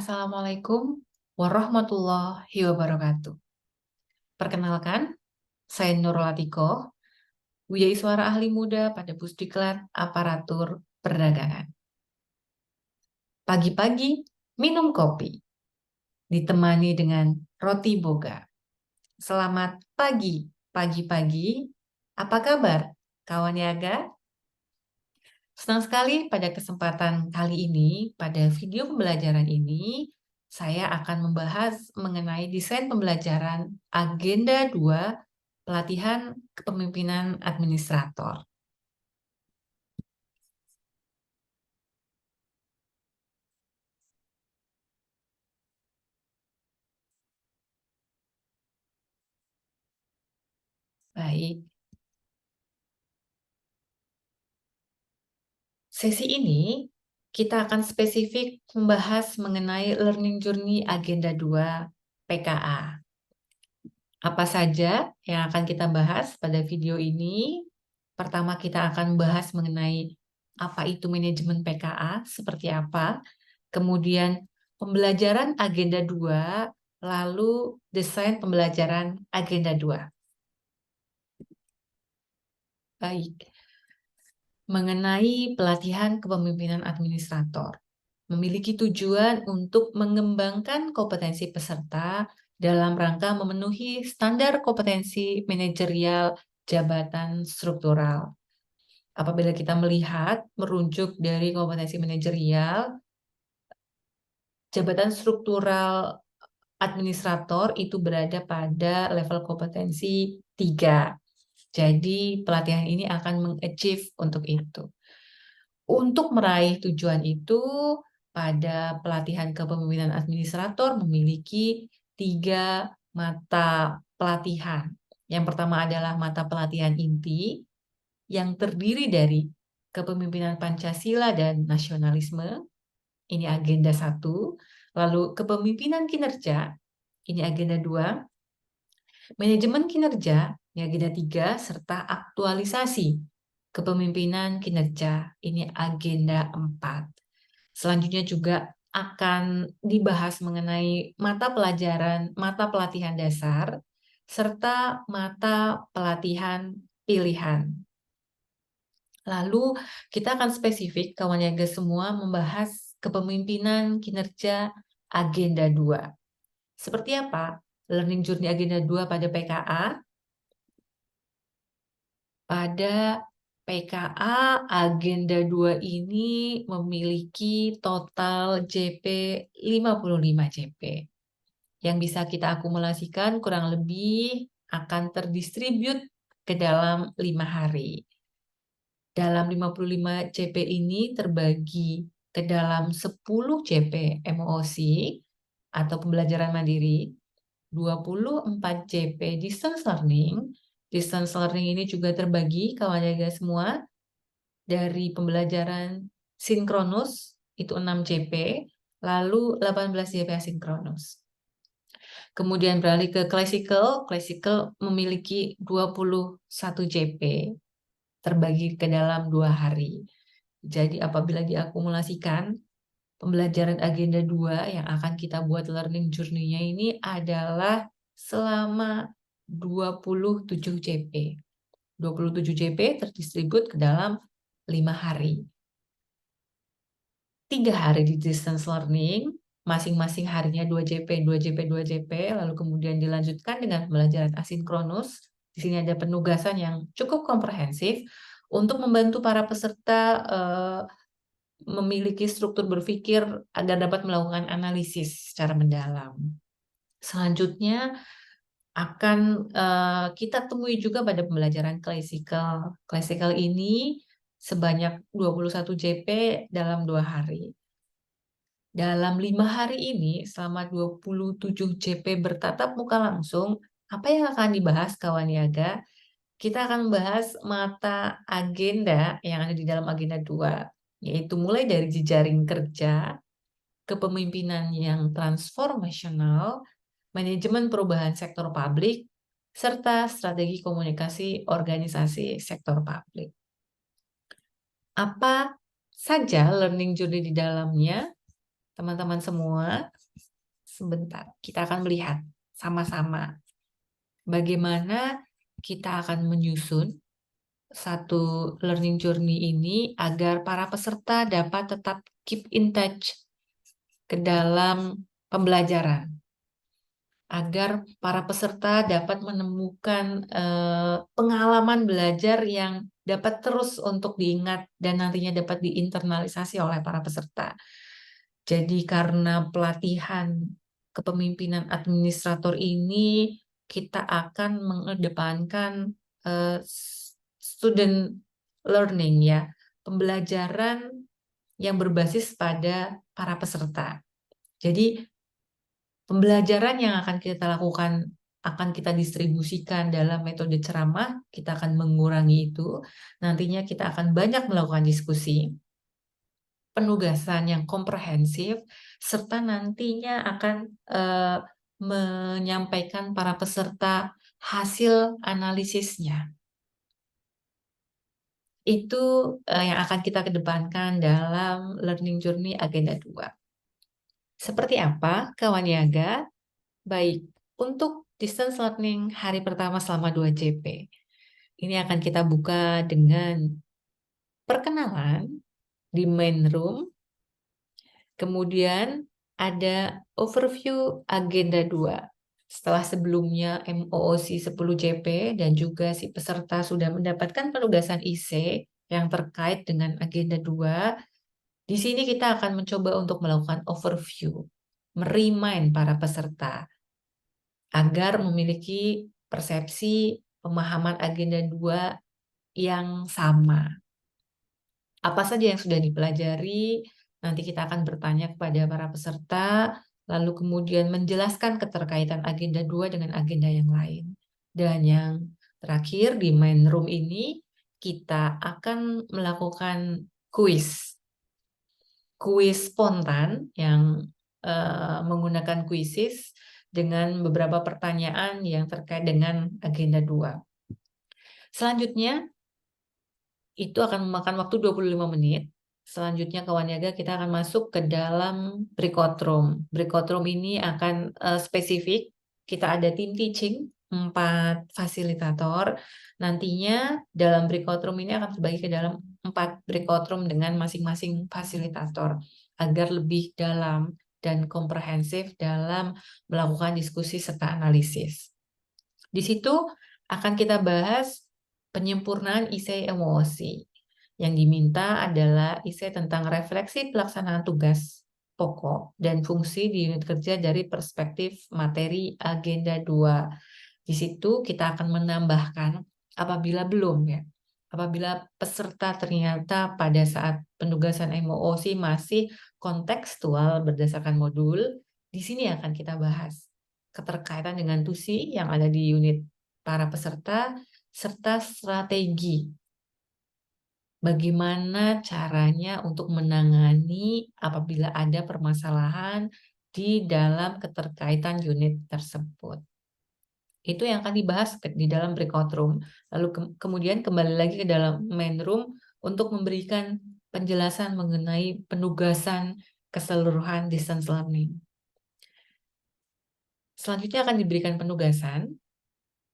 Assalamualaikum warahmatullahi wabarakatuh. Perkenalkan, saya Nurul Atikoh, Wijaiswara Ahli Muda pada Pusdiklat Aparatur Perdagangan. Pagi-pagi minum kopi, ditemani dengan roti boga. Selamat pagi, pagi-pagi. Apa kabar, kawan niaga? Senang sekali pada kesempatan kali ini, pada video pembelajaran ini, saya akan membahas mengenai desain pembelajaran Agenda 2 Pelatihan Kepemimpinan Administrator. Baik, sesi ini kita akan spesifik membahas mengenai Learning Journey Agenda 2 PKA. Apa saja yang akan kita bahas pada video ini? Pertama, kita akan membahas mengenai apa itu manajemen PKA, seperti apa. Kemudian pembelajaran Agenda 2, lalu desain pembelajaran Agenda 2. Baik, mengenai pelatihan kepemimpinan administrator. Memiliki tujuan untuk mengembangkan kompetensi peserta dalam rangka memenuhi standar kompetensi manajerial jabatan struktural. Apabila kita melihat merujuk dari kompetensi manajerial, jabatan struktural administrator itu berada pada level kompetensi 3. Jadi pelatihan ini akan meng-achieve untuk itu. Untuk meraih tujuan itu, pada pelatihan kepemimpinan administrator memiliki 3 mata pelatihan. Yang pertama adalah mata pelatihan inti, yang terdiri dari kepemimpinan Pancasila dan nasionalisme, ini agenda 1, lalu kepemimpinan kinerja, ini agenda 2, manajemen kinerja, ini agenda 3, serta aktualisasi kepemimpinan kinerja, ini agenda 4. Selanjutnya juga akan dibahas mengenai mata pelajaran, mata pelatihan dasar, serta mata pelatihan pilihan. Lalu kita akan spesifik, kawan niaga semua, membahas kepemimpinan kinerja agenda 2. Seperti apa Learning Journey agenda 2 pada PKA? Pada PKA agenda 2 ini memiliki total JP 55 JP. Yang bisa kita akumulasikan kurang lebih akan terdistribut ke dalam 5 hari. Dalam 55 JP ini terbagi ke dalam 10 JP MOOC atau pembelajaran mandiri, 24 JP distance learning. Distance learning ini juga terbagi, kawan jaga semua, dari pembelajaran sinkronus, itu 6 JP, lalu 18 JP asinkronus. Kemudian beralih ke classical memiliki 21 JP, terbagi ke dalam 2 hari. Jadi apabila diakumulasikan, pembelajaran agenda 2 yang akan kita buat learning journey-nya ini adalah selama 27 JP. 27 JP terdistribut ke dalam 5 hari. 3 hari di distance learning, masing-masing harinya 2 JP, 2 JP, 2 JP, lalu kemudian dilanjutkan dengan pembelajaran asinkronus. Di sini ada penugasan yang cukup komprehensif untuk membantu para peserta memiliki struktur berpikir agar dapat melakukan analisis secara mendalam. Selanjutnya akan kita temui juga pada pembelajaran classical. Classical ini sebanyak 21 JP dalam 2 hari. Dalam 5 hari ini, selama 27 JP bertatap muka langsung, apa yang akan dibahas, kawan niaga? Kita akan membahas mata agenda yang ada di dalam agenda 2, yaitu mulai dari jejaring kerja, kepemimpinan yang transformasional, manajemen perubahan sektor publik, serta strategi komunikasi organisasi sektor publik. Apa saja learning journey di dalamnya? teman-teman semua, sebentar, kita akan melihat sama-sama bagaimana kita akan menyusun satu learning journey ini agar para peserta dapat tetap keep in touch ke dalam pembelajaran, agar para peserta dapat menemukan pengalaman belajar yang dapat terus untuk diingat dan nantinya dapat diinternalisasi oleh para peserta. Jadi karena pelatihan kepemimpinan administrator ini kita akan mengedepankan student learning ya, pembelajaran yang berbasis pada para peserta. Jadi pembelajaran yang akan kita lakukan akan kita distribusikan dalam metode ceramah, kita akan mengurangi itu. Nantinya kita akan banyak melakukan diskusi, penugasan yang komprehensif, serta nantinya akan menyampaikan para peserta hasil analisisnya. Itu yang akan kita kedepankan dalam Learning Journey Agenda 2. Seperti apa, kawan Niaga? Baik, untuk distance learning hari pertama selama 2 JP. Ini akan kita buka dengan perkenalan di main room. Kemudian ada overview agenda 2. Setelah sebelumnya MOOC 10 JP dan juga si peserta sudah mendapatkan penugasan IC yang terkait dengan agenda 2, di sini kita akan mencoba untuk melakukan overview, merimain para peserta agar memiliki persepsi pemahaman agenda 2 yang sama. Apa saja yang sudah dipelajari, nanti kita akan bertanya kepada para peserta, lalu kemudian menjelaskan keterkaitan agenda 2 dengan agenda yang lain. Dan yang terakhir di main room ini, kita akan melakukan kuis spontan yang menggunakan kuisis dengan beberapa pertanyaan yang terkait dengan agenda 2. Selanjutnya, itu akan memakan waktu 25 menit. Selanjutnya kawan Niaga kita akan masuk ke dalam breakout room. Breakout room ini akan spesifik. Kita ada tim teaching, 4 fasilitator. Nantinya dalam breakout room ini akan terbagi ke dalam 4 breakout room dengan masing-masing fasilitator agar lebih dalam dan komprehensif dalam melakukan diskusi serta analisis. Di situ akan kita bahas penyempurnaan IC emosi. Yang diminta adalah IC tentang refleksi pelaksanaan tugas pokok dan fungsi di unit kerja dari perspektif materi agenda 2. Di situ kita akan menambahkan apabila belum ya. Apabila peserta ternyata pada saat penugasan MOOC masih kontekstual berdasarkan modul, di sini akan kita bahas keterkaitan dengan TUSI yang ada di unit para peserta serta strategi bagaimana caranya untuk menangani apabila ada permasalahan di dalam keterkaitan unit tersebut. Itu yang akan dibahas di dalam breakout room. Lalu kemudian kembali lagi ke dalam main room untuk memberikan penjelasan mengenai penugasan keseluruhan distance learning. Selanjutnya akan diberikan penugasan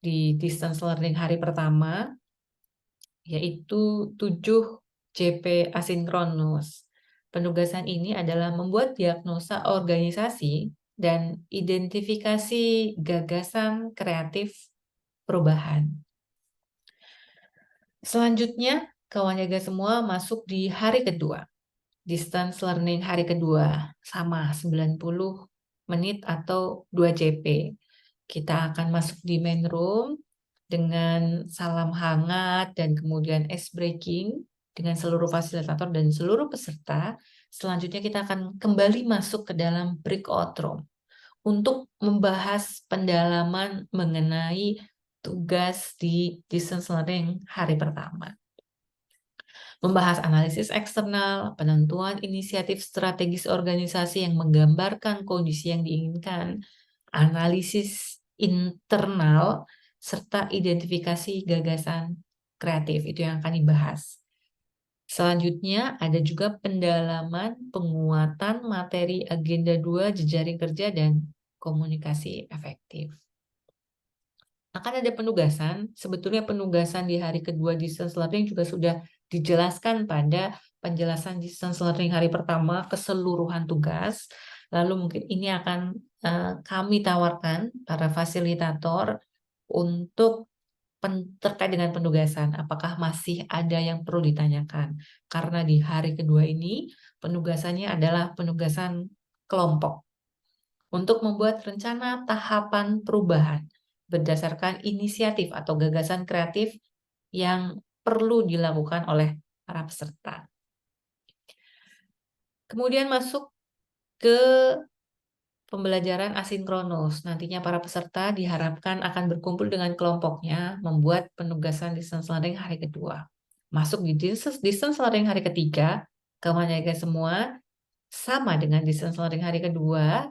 di distance learning hari pertama, yaitu 7 JP asinkronus. Penugasan ini adalah membuat diagnosa organisasi dan identifikasi gagasan kreatif perubahan. Selanjutnya, kawan jaga semua masuk di hari kedua. Distance learning hari kedua, sama 90 menit atau 2 JP. Kita akan masuk di main room dengan salam hangat dan kemudian ice breaking dengan seluruh fasilitator dan seluruh peserta. Selanjutnya kita akan kembali masuk ke dalam breakout room untuk membahas pendalaman mengenai tugas di distance learning hari pertama. Membahas analisis eksternal, penentuan inisiatif strategis organisasi yang menggambarkan kondisi yang diinginkan, analisis internal, serta identifikasi gagasan kreatif. Itu yang akan dibahas. Selanjutnya ada juga pendalaman penguatan materi agenda 2 jejaring kerja dan komunikasi efektif. Akan ada penugasan, sebetulnya penugasan di hari kedua distance learning juga sudah dijelaskan pada penjelasan distance learning hari pertama keseluruhan tugas. Lalu mungkin ini akan kami tawarkan para fasilitator untuk terkait dengan penugasan, apakah masih ada yang perlu ditanyakan? Karena di hari kedua ini penugasannya adalah penugasan kelompok untuk membuat rencana tahapan perubahan berdasarkan inisiatif atau gagasan kreatif yang perlu dilakukan oleh para peserta. Kemudian masuk ke pembelajaran asinkronus. Nantinya para peserta diharapkan akan berkumpul dengan kelompoknya membuat penugasan distance learning hari kedua. Masuk di distance learning hari ketiga, kawan jaga semua, sama dengan distance learning hari kedua,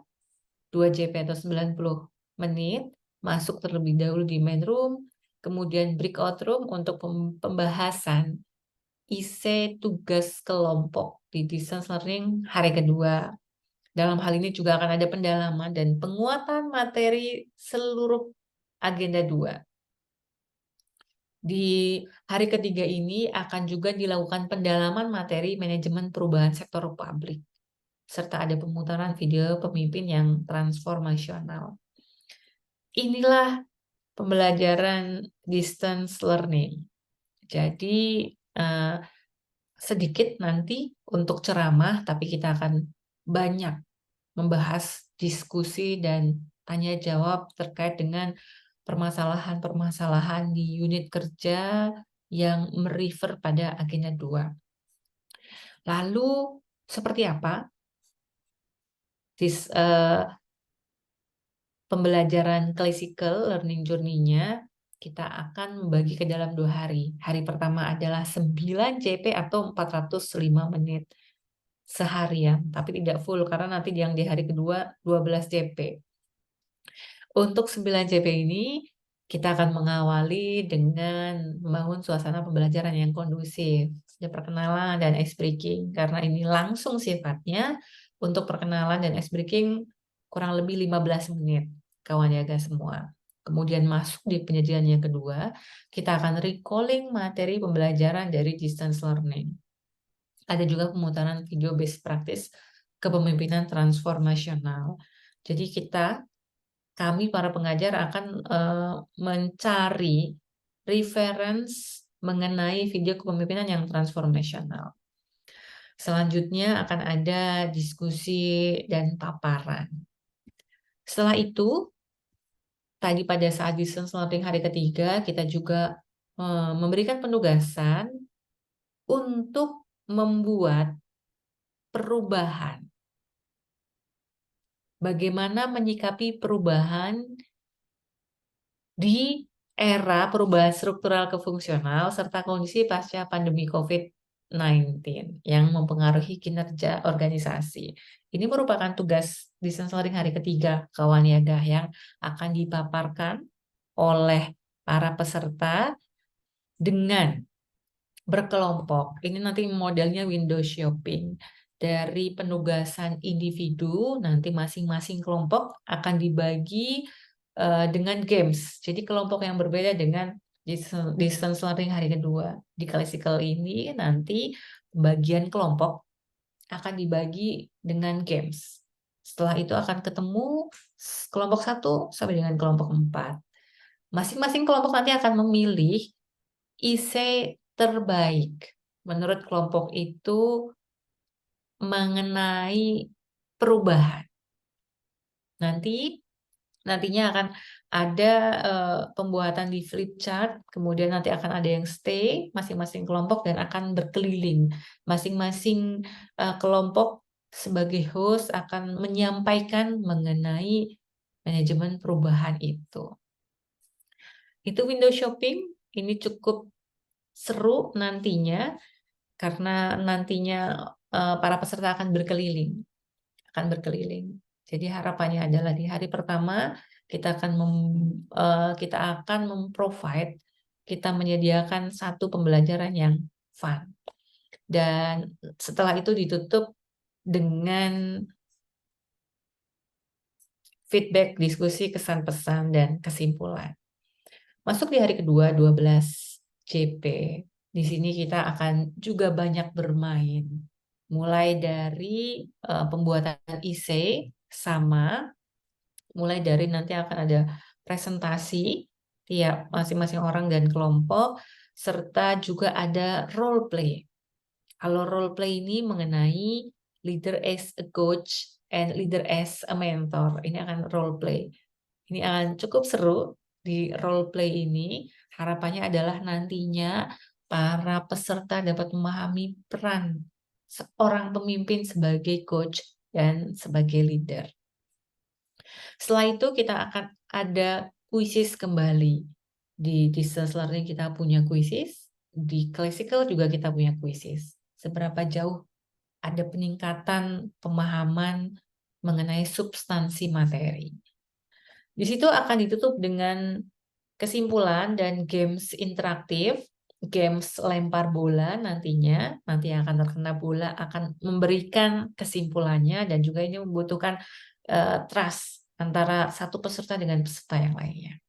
2 JP atau 90 menit, masuk terlebih dahulu di main room, kemudian breakout room untuk pembahasan isi tugas kelompok di distance learning hari kedua. Dalam hal ini juga akan ada pendalaman dan penguatan materi seluruh agenda 2. Di hari ketiga ini akan juga dilakukan pendalaman materi manajemen perubahan sektor publik, serta ada pemutaran video pemimpin yang transformasional. Inilah pembelajaran distance learning. Jadi sedikit nanti untuk ceramah, tapi kita akan banyak membahas diskusi dan tanya jawab terkait dengan permasalahan-permasalahan di unit kerja yang merefer pada agenda 2. Lalu seperti apa pembelajaran classical learning journey-nya? Kita akan membagi ke dalam 2 hari. Hari pertama adalah 9 JP atau 405 menit seharian, tapi tidak full karena nanti yang di hari kedua 12 JP. Untuk 9 JP ini kita akan mengawali dengan membangun suasana pembelajaran yang kondusif, perkenalan dan ice breaking, karena ini langsung sifatnya. Untuk perkenalan dan ice breaking kurang lebih 15 menit, kawan jaga semua. Kemudian masuk di penyajian yang kedua, kita akan recalling materi pembelajaran dari distance learning. Ada juga pemutaran video best practice kepemimpinan transformasional. Jadi kami para pengajar akan mencari reference mengenai video kepemimpinan yang transformasional. Selanjutnya akan ada diskusi dan paparan. Setelah itu, tadi pada saat distance learning hari ketiga, kita juga memberikan penugasan untuk membuat perubahan. Bagaimana menyikapi perubahan di era perubahan struktural ke fungsional serta kondisi pasca pandemi COVID-19 yang mempengaruhi kinerja organisasi. Ini merupakan tugas distance learning hari ketiga, kawan niaga, yang akan dipaparkan oleh para peserta dengan berkelompok. Ini nanti modelnya window shopping. Dari penugasan individu, nanti masing-masing kelompok akan dibagi dengan games. Jadi kelompok yang berbeda dengan distance learning hari kedua. Di classical ini nanti bagian kelompok akan dibagi dengan games. Setelah itu akan ketemu kelompok 1 sampai dengan kelompok 4. Masing-masing kelompok nanti akan memilih isi terbaik menurut kelompok itu mengenai perubahan. Nantinya akan ada pembuatan di flip chart, kemudian nanti akan ada yang stay masing-masing kelompok dan akan berkeliling. Masing-masing kelompok sebagai host akan menyampaikan mengenai manajemen perubahan itu. Itu window shopping, ini cukup seru nantinya karena nantinya para peserta akan berkeliling. Jadi harapannya adalah di hari pertama kita akan menyediakan satu pembelajaran yang fun. dan setelah itu ditutup dengan feedback, diskusi, kesan pesan, dan kesimpulan. Masuk di hari kedua, 12 JP. Di sini kita akan juga banyak bermain. Mulai dari pembuatan essay sama, mulai dari nanti akan ada presentasi tiap masing-masing orang dan kelompok, serta juga ada role play. Kalau role play ini mengenai leader as a coach and leader as a mentor. Ini akan role play. Ini akan cukup seru di role play ini. Harapannya adalah nantinya para peserta dapat memahami peran seorang pemimpin sebagai coach dan sebagai leader. Setelah itu kita akan ada kuisis kembali. Di distance learning kita punya kuisis, di classical juga kita punya kuisis. Seberapa jauh ada peningkatan pemahaman mengenai substansi materi. Di situ akan ditutup dengan kesimpulan dan games interaktif, games lempar bola nantinya, nanti yang akan terkena bola akan memberikan kesimpulannya dan juga ini membutuhkan trust antara satu peserta dengan peserta yang lainnya.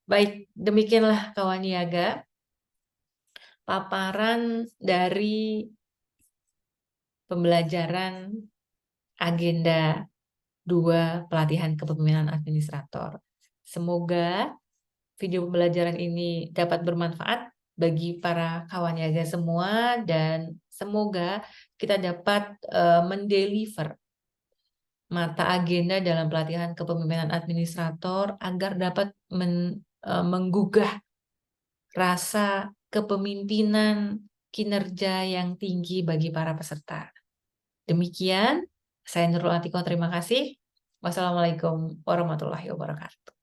Baik, demikianlah kawan niaga paparan dari pembelajaran agenda 2 pelatihan kepemimpinan administrator. Semoga video pembelajaran ini dapat bermanfaat bagi para kawan niaga semua dan semoga kita dapat mendeliver mata agenda dalam pelatihan kepemimpinan administrator agar dapat menggugah rasa kepemimpinan kinerja yang tinggi bagi para peserta. Demikian, saya Nurul Atiko, terima kasih. Wassalamualaikum warahmatullahi wabarakatuh.